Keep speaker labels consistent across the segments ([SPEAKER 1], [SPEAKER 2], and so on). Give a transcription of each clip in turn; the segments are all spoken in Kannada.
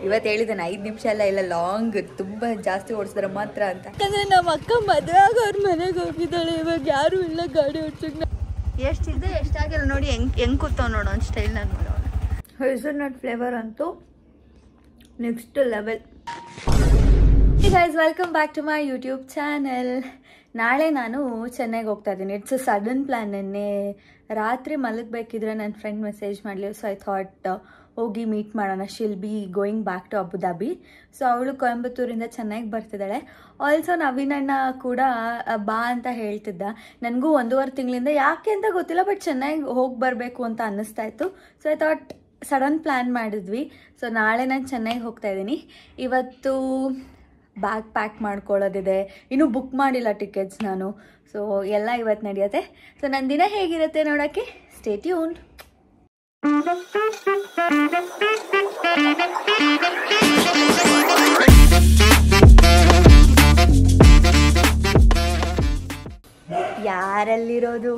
[SPEAKER 1] ಇವತ್ತು ಹೇಳಿದ್ದಾನೆ 5 ನಿಮಿಷ ಇಲ್ಲ ಲಾಂಗ್ ತುಂಬ ಜಾಸ್ತಿ ಓಡಿಸಿದ್ರೆ ಮಾತ್ರ ಅಂತ. ಯಾಕಂದರೆ ನಮ್ಮ ಅಕ್ಕ ಮದುವೆ ಆಗೋರು ಮನೆಗೆ ಹೋಗಿದ್ದಾಳೆ, ಇವಾಗ ಯಾರೂ ಇಲ್ಲ ಗಾಡಿ ಓಡಿಸೋಕೆ. ಎಷ್ಟಿದೆ ಎಷ್ಟಾಗಿಲ್ಲ ನೋಡಿ, ಹೆಂಗೆ ಕೂತಾವ್ ನೋಡೋ ಒಂದು ಸ್ಟೈಲ್ನಾಗ ನೋಡೋ. ಹೈಸಲ್ನಟ್ ಫ್ಲೇವರ್ ಅಂತೂ next level. Hey guys, welcome back to my YouTube channel. ನಾಳೆ ನಾನು ಚೆನ್ನೈಗೆ ಹೋಗ್ತಾ ಇದ್ದೀನಿ. It's a sudden plan. ನೆನ್ನೆ ರಾತ್ರಿ ಮಲಗಬೇಕಿದ್ರೆ ನನ್ನ ಫ್ರೆಂಡ್ ಮೆಸೇಜ್ ಮಾಡಲಿ. ಸೊ ಐ ಥಾಟ್ ಹೋಗಿ ಮೀಟ್ ಮಾಡೋಣ. She'll be going back to Abu Dhabi. So ಅವಳು ಕೊಯಂಬತ್ತೂರಿಂದ ಚೆನ್ನೈಗೆ ಬರ್ತಿದ್ದಾಳೆ. ಆಲ್ಸೋ ನವೀನ್ ಅಣ್ಣ ಕೂಡ ಬಾ ಅಂತ ಹೇಳ್ತಿದ್ದ. ನನಗೂ 1.5 ತಿಂಗಳಿಂದ ಯಾಕೆ ಅಂತ ಗೊತ್ತಿಲ್ಲ, ಬಟ್ ಚೆನ್ನೈಗೆ ಹೋಗಿ ಬರಬೇಕು ಅಂತ ಅನ್ನಿಸ್ತಾ ಇತ್ತು. So I thought sudden plan ಮಾಡಿದ್ವಿ. ಸೊ ನಾಳೆ ನಾನು ಚೆನ್ನೈಗೆ ಹೋಗ್ತಾ ಇದ್ದೀನಿ. ಇವತ್ತು ಬ್ಯಾಗ್ ಪ್ಯಾಕ್ ಮಾಡ್ಕೊಳ್ಳೋದಿದೆ, ಇನ್ನೂ ಬುಕ್ ಮಾಡಿಲ್ಲ ಟಿಕೆಟ್ಸ್ ನಾನು. ಸೊ ಎಲ್ಲ ಇವತ್ತು ನಡೆಯುತ್ತೆ. ಸೊ ನನ್ನ ದಿನ ಹೇಗಿರುತ್ತೆ ನೋಡೋಕ್ಕೆ ಸ್ಟೇ ಟ್ಯೂನ್ಡ್. ಯಾರಲ್ಲಿರೋದು?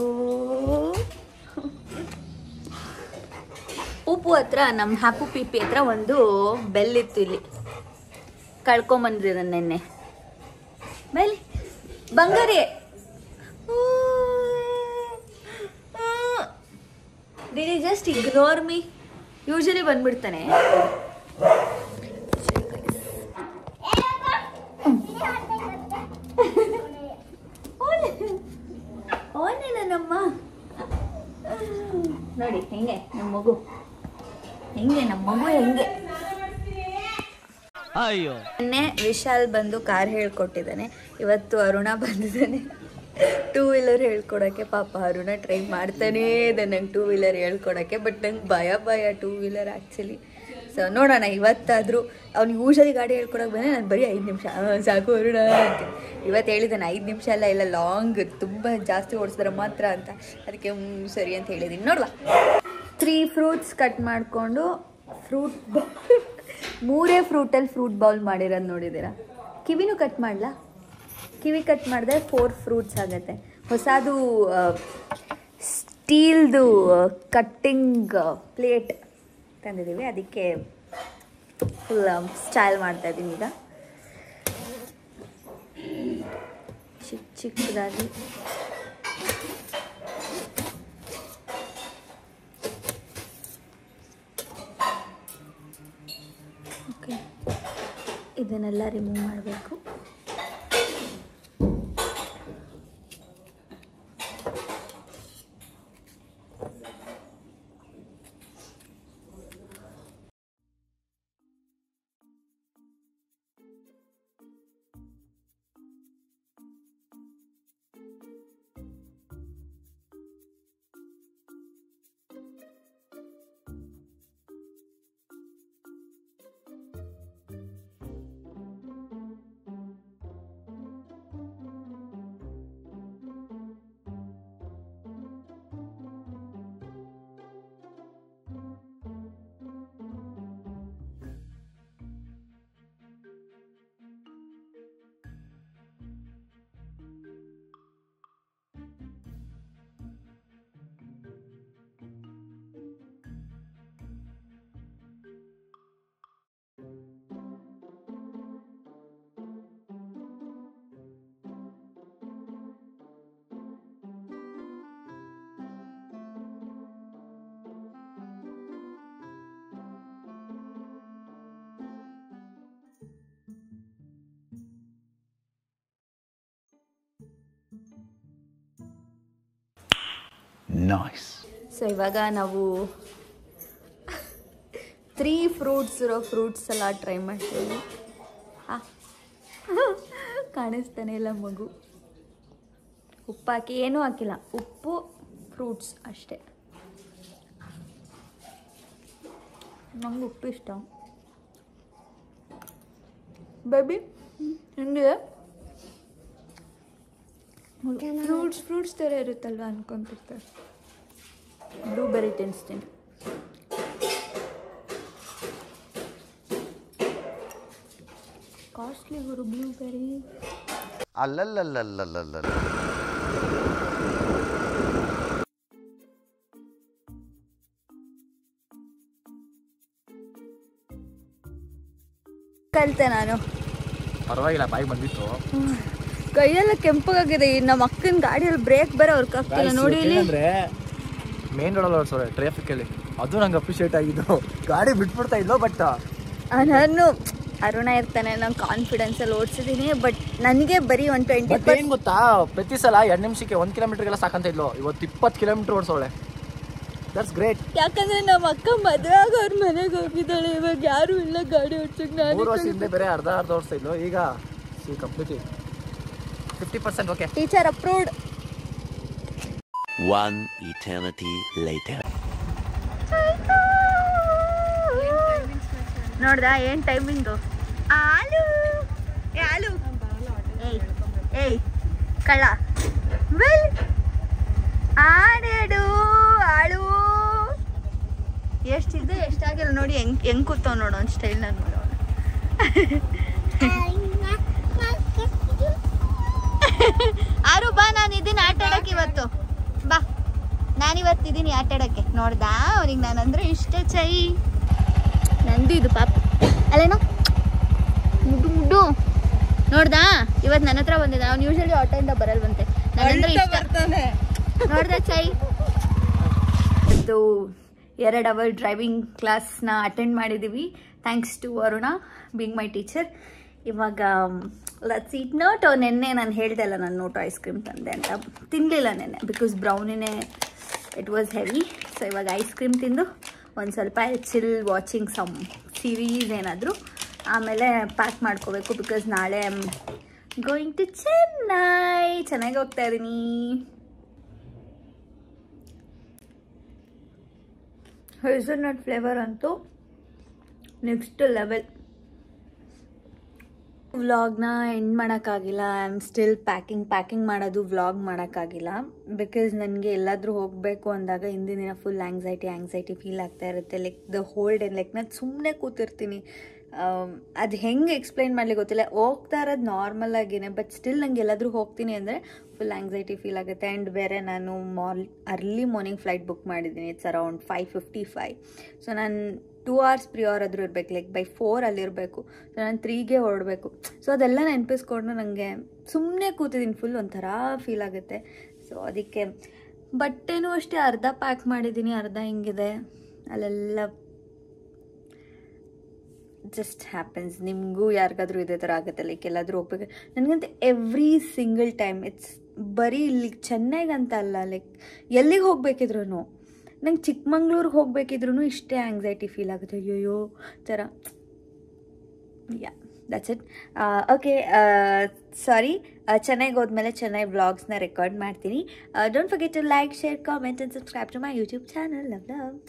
[SPEAKER 1] ಉಪ್ಪು ಹತ್ರ, ನಮ್ಮ ಹ್ಯಾಪು ಪಿಪಿ ಹತ್ರ ಒಂದು ಬೆಲ್ಲಿತ್ತು, ಇಲ್ಲಿ ಕಳ್ಕೊಂಬಂದಿರ ನೆನ್ನೆ. ಬೆಲ್ ಬಂಗಾರಿ did you just ignore me? Usually ಬಂದ್ಬಿಡ್ತಾನೆ. ನನ್ನಮ್ಮ ನೋಡಿ ಹೆಂಗೆ ನಮ್ಮ ಮಗು, ಹೆಂಗೆ ನಮ್ಮ ಮಗು ಹೆಂಗೆ. ಮೊನ್ನೆ ವಿಶಾಲ್ ಬಂದು ಕಾರ್ ಹೇಳ್ಕೊಟ್ಟಿದ್ದಾನೆ. ಇವತ್ತು ಅರುಣ ಬಂದಿದ್ದಾನೆ 2 ವೀಲರ್ ಹೇಳ್ಕೊಡೋಕ್ಕೆ. ಪಾಪ ಅರುಣ ಟ್ರೈ ಮಾಡ್ತಾನೇ ಇದೆ ನಂಗೆ 2 ವೀಲರ್ ಹೇಳ್ಕೊಡೋಕ್ಕೆ. ಬಟ್ ನಂಗೆ ಭಯ 2 ವೀಲರ್ ಆ್ಯಕ್ಚುಲಿ. ಸೊ ನೋಡೋಣ ಇವತ್ತಾದರೂ. ಅವ್ನು ಯೂಶಲಿ ಗಾಡಿ ಹೇಳ್ಕೊಡೋಕೆ ಬಂದರೆ ನಾನು ಬರೀ 5 ನಿಮಿಷ ಸಾಕು ಅರುಣ ಅಂತ. ಇವತ್ತು ಹೇಳಿದ್ದಾನೆ 5 ನಿಮಿಷ ಇಲ್ಲ ಲಾಂಗ್ ತುಂಬ ಜಾಸ್ತಿ ಓಡಿಸಿದ್ರೆ ಮಾತ್ರ ಅಂತ. ಅದಕ್ಕೆ ಸರಿ ಅಂತ ಹೇಳಿದ್ದೀನಿ. ನೋಡುವ. 3 ಫ್ರೂಟ್ಸ್ ಕಟ್ ಮಾಡಿಕೊಂಡು ಫ್ರೂಟ್ 3 ಫ್ರೂಟಲ್ಲಿ ಫ್ರೂಟ್ ಬೌಲ್ ಮಾಡಿರೋದು ನೋಡಿದ್ದೀರಾ. ಕಿವಿನೂ ಕಟ್ ಮಾಡಲಾ? ಕಿವಿ ಕಟ್ ಮಾಡಿದ್ರೆ 4 ಫ್ರೂಟ್ಸ್ ಆಗುತ್ತೆ. ಹೊಸದು ಸ್ಟೀಲ್ದು ಕಟ್ಟಿಂಗ್ ಪ್ಲೇಟ್ ತಂದಿದ್ದೀವಿ, ಅದಕ್ಕೆ ಫುಲ್ ಸ್ಟೈಲ್ ಮಾಡ್ತಾಯಿದ್ದೀನಿ ಈಗ. ಚಿಕ್ಕದಾಗಿ ಓಕೆ, ಇದನ್ನೆಲ್ಲ ರಿಮೂವ್ ಮಾಡಬೇಕು.
[SPEAKER 2] ನೈಸ್.
[SPEAKER 1] ಸೊ ಇವಾಗ ನಾವು 3 ಫ್ರೂಟ್ಸ್ ಇರೋ ಫ್ರೂಟ್ ಸಲಾಡ್ ಟ್ರೈ ಮಾಡ್ತೀವಿ. ಕಾಣಿಸ್ತಾನೆ ಇಲ್ಲ ಮಗು. ಉಪ್ಪು ಹಾಕಿ ಏನೂ ಹಾಕಿಲ್ಲ, ಉಪ್ಪು ಫ್ರೂಟ್ಸ್ ಅಷ್ಟೇ. ನಂಗೆ ಉಪ್ಪು ಇಷ್ಟ. ಬೇಬಿ ಹೆಂಗಿದೆ? ಫ್ರೂಟ್ಸ್ ಥರ ಇರುತ್ತಲ್ವ ಅನ್ಕೊಂತಿರ್ತಾರೆ. ಬ್ಲೂಬೆರಿ ತಿನ್ನಿಸ್ತೀನಿ. ಕಾಸ್ಟ್ಲಿ ಗುರು ಬ್ಲೂಬೆರಿ.
[SPEAKER 2] ಅಲ್ಲಲ್ಲಲ್ಲಲ್ಲಲ್ಲ.
[SPEAKER 1] ಕಲಿತೆ ನಾನು.
[SPEAKER 3] ಪರವಾಗಿಲ್ಲ, ಬಾಯಿ ಬಂದಿತ್ತು.
[SPEAKER 1] ಕೈಯೆಲ್ಲ ಕೆಂಪಗಾಗಿದೆ. ನಮ್ಮ ಅಕ್ಕನ ಗಾಡಿಯಲ್ಲಿ ಬ್ರೇಕ್ ಬೇರೆ ವರ್ಕ್ ಆಗ್ತಿಲ್ಲ ನೋಡಿ. ಇಲ್ಲಿ
[SPEAKER 3] ಅಂದ್ರೆ ಮೇನ್ ರೋಡಲ್ಲಿ ಓಡಿಸೋರೆ ಟ್ರಾಫಿಕ್ ಅಲ್ಲಿ, ಅದು ನಂಗೆ ಅಪ್ರಿಷಿಯೇಟ್ ಆಗಿದ್ದು. ಗಾಡಿ ಬಿಟ್ಬಿಡ್ತಾ ಇದ್ಲು, ಬಟ್
[SPEAKER 1] ನಾನು ಅರುಣ ಇರ್ತಾನೆ, ನಾನು ಕಾನ್ಫಿಡೆನ್ಸಲ್ಲಿ ಓಡಿಸಿದ್ದೀನಿ. ಬಟ್ ನನಗೆ ಬರೀ 120.
[SPEAKER 3] ಏನು ಗೊತ್ತಾ, ಪ್ರತಿ ಸಲ 2 ನಿಮಿಷಕ್ಕೆ 1 ಕಿಲೋಮೀಟರ್ಗೆಲ್ಲ ಸಾಕಂತ ಇದ್ಲು. ಇವತ್ತು 20 ಕಿಲೋಮೀಟರ್ ಓಡಿಸೋಳೆ. That's great.
[SPEAKER 1] ಯಾಕಂದ್ರೆ ನಮ್ಮ ಅಕ್ಕ ಮದುವೆ ಆಗ ಅವ್ರ ಮನೆಗೆ ಹೋಗಿದ್ದಾಳೆ. ಇವಾಗ ಯಾರು ಇಲ್ಲ ಗಾಡಿ ಓಡಿಸೋಕೆ.
[SPEAKER 3] 3 ವರ್ಷ ಹಿಂದೆ ಬೇರೆ ಅರ್ಧ ಓಡಿಸ್ತಾ ಇದ್ಲು. ಈಗ C completely 50% okay.
[SPEAKER 1] Teacher approved.
[SPEAKER 2] One eternity later.
[SPEAKER 1] ನೋಡ್ದಾ ಏನು ಟೈಮಿಂಗು? ಆಲು ಆಲು ಏಯ್ ಕಳ್ಳ ವೆಲ್ ಆಡೇಡು ಆಳು. ಎಷ್ಟಿದ್ದು ಎಷ್ಟಾಗಿಲ್ಲ ನೋಡಿ. ಹೆಂಗ್ ಕೂತಾವ್ ನೋಡು ಒಂದು ಸ್ಟೈಲ್. ನಾನು ನೋಡೋಣ. ಆರು ಬಾ, ನಾನು ಇದೀನಿ ಆಟ ಆಡಕ್ಕೆ ಇವತ್ತು. ಬಾ, ನಾನಿವತ್ತಿದ್ದೀನಿ ಆಟ ಆಡಕ್ಕೆ. ನೋಡ್ದಾ ಅವ್ರಿಗೆ ನಾನಂದ್ರೆ ಇಷ್ಟ. ಚೈ ನಂದು ಇದು ಪಾಪ ಅಲ್ಲೇನೋ ಮುಡ್ಡು ಮುಡ್ಡು. ನೋಡ್ದಾ ಇವತ್ತು ನನ್ನ ಹತ್ರ ಬಂದಿದ್ದ. ಅವ್ನು ಯೂಶಲಿ ಆಟೋಯಿಂದ ಬರಲ್ವಂತೆ. ನಾನಂದ್ರೆ ಇಷ್ಟ. ನೋಡ್ದಾ ಚೈ? ಇದು 2 ಅವರ್ ಡ್ರೈವಿಂಗ್ ಕ್ಲಾಸ್ನ ಅಟೆಂಡ್ ಮಾಡಿದ್ದೀವಿ. Thanks to Aruna being my teacher. ಇವಾಗ ಲೆಟ್ಸ್ ಈಟ್ ನೋಟ್. ನೆನ್ನೆ ನಾನು ಹೇಳ್ದೆ ಅಲ್ಲ, ನಾನು ನೋಟು ಐಸ್ ಕ್ರೀಮ್ ತಂದೆ ಅಂತ. ತಿನ್ನಲಿಲ್ಲ ನೆನ್ನೆ, ಬಿಕಾಸ್ ಬ್ರೌನಿನೇ ಇಟ್ ವಾಸ್ ಹೆವಿ. ಸೊ ಇವಾಗ ಐಸ್ ಕ್ರೀಮ್ ತಿಂದು ಒಂದು ಸ್ವಲ್ಪ ಚಿಲ್ ವಾಚಿಂಗ್ ಸಮ್ ಸೀರೀಸ್ ಏನಾದರೂ, ಆಮೇಲೆ ಪ್ಯಾಕ್ ಮಾಡ್ಕೋಬೇಕು. ಬಿಕಾಸ್ ನಾಳೆ I am going to Chennai. ಚೆನ್ನಾಗಿ ಹೋಗ್ತಾ ಇದ್ದೀನಿ. ಹೇಸಲ್ನಟ್ ಫ್ಲೇವರ್ ಅಂತೂ ನೆಕ್ಸ್ಟ್ ಲೆವೆಲ್. ವ್ಲಾಗ್ನ ಎಂಡ್ ಮಾಡೋಕ್ಕಾಗಿಲ್ಲ. ಐ ಆಮ್ ಸ್ಟಿಲ್ ಪ್ಯಾಕಿಂಗ್ ಮಾಡೋದು ವ್ಲಾಗ್ ಮಾಡೋಕ್ಕಾಗಿಲ್ಲ. ಬಿಕಾಸ್ ನನಗೆ ಎಲ್ಲಾದರೂ ಹೋಗಬೇಕು ಅಂದಾಗ ಹಿಂದಿನ ದಿನ ಫುಲ್ ಆ್ಯಂಗ್ಸೈಟಿ ಫೀಲ್ ಆಗ್ತಾ ಇರುತ್ತೆ. Like the whole day like ನಾನು ಸುಮ್ಮನೆ ಕೂತಿರ್ತೀನಿ. ಅದು ಹೆಂಗೆ ಎಕ್ಸ್ಪ್ಲೈನ್ ಮಾಡಲಿಕ್ಕೆ ಗೊತ್ತಿಲ್ಲ. ಹೋಗ್ತಾ ಇರೋದು ನಾರ್ಮಲ್ ಆಗಿನೇ, ಬಟ್ ಸ್ಟಿಲ್ ನಂಗೆ ಎಲ್ಲಾದರೂ ಹೋಗ್ತೀನಿ ಅಂದರೆ ಫುಲ್ ಆ್ಯಂಗ್ಸೈಟಿ ಫೀಲ್ ಆಗುತ್ತೆ. ಆ್ಯಂಡ್ ಬೇರೆ ನಾನು ಅರ್ಲಿ ಮಾರ್ನಿಂಗ್ ಫ್ಲೈಟ್ ಬುಕ್ ಮಾಡಿದ್ದೀನಿ. It's around 5:55. ಸೊ ನಾನು 2 hours ಪ್ರಿಯರ್ ಆದರೂ ಇರಬೇಕು. Like by 4 ಅಲ್ಲಿರಬೇಕು. ಸೊ ನಾನು 3ಗೆ ಹೊರಡಬೇಕು. ಸೊ ಅದೆಲ್ಲ ನೆನಪಿಸ್ಕೊಂಡು ನನಗೆ ಸುಮ್ಮನೆ ಕೂತಿದ್ದೀನಿ. ಫುಲ್ ಒಂಥರ ಫೀಲ್ ಆಗುತ್ತೆ. ಸೊ ಅದಕ್ಕೆ ಬಟ್ಟೆನೂ ಅಷ್ಟೇ ಅರ್ಧ ಪ್ಯಾಕ್ ಮಾಡಿದ್ದೀನಿ, ಅರ್ಧ ಹಿಂಗಿದೆ. ಅಲ್ಲೆಲ್ಲ ಜಸ್ಟ್ ಹ್ಯಾಪನ್ಸ್. ನಿಮಗೂ ಯಾರಿಗಾದ್ರೂ ಇದೇ ಥರ ಆಗುತ್ತೆ? ಲೈಕ್ ಎಲ್ಲಾದರೂ ಹೋಗ್ಬೇಕು. ನನಗಂತ ಎವ್ರಿ ಸಿಂಗಲ್ ಟೈಮ್ ಇಟ್ಸ್ ಬರೀ ಇಲ್ಲಿ ಚೆನ್ನೈಗಂತ ಅಲ್ಲ, ಲೈಕ್ ಎಲ್ಲಿಗೆ ಹೋಗ್ಬೇಕಿದ್ರು ನಂಗೆ ಚಿಕ್ಕಮಂಗ್ಳೂರಿಗೆ ಹೋಗ್ಬೇಕಿದ್ರು ಇಷ್ಟೇ ಆ್ಯಂಗ್ಸೈಟಿ ಫೀಲ್ ಆಗುತ್ತೆ. ಅಯ್ಯೋಯ್ಯೋ ಥರ. Yeah that's it. Okay, sorry. ಚೆನ್ನೈಗೆ ಹೋದ್ಮೇಲೆ ಚೆನ್ನೈ ವ್ಲಾಗ್ಸ್ನ ರೆಕಾರ್ಡ್ ಮಾಡ್ತೀನಿ. Don't forget to like, share, comment and subscribe to my YouTube channel. Love.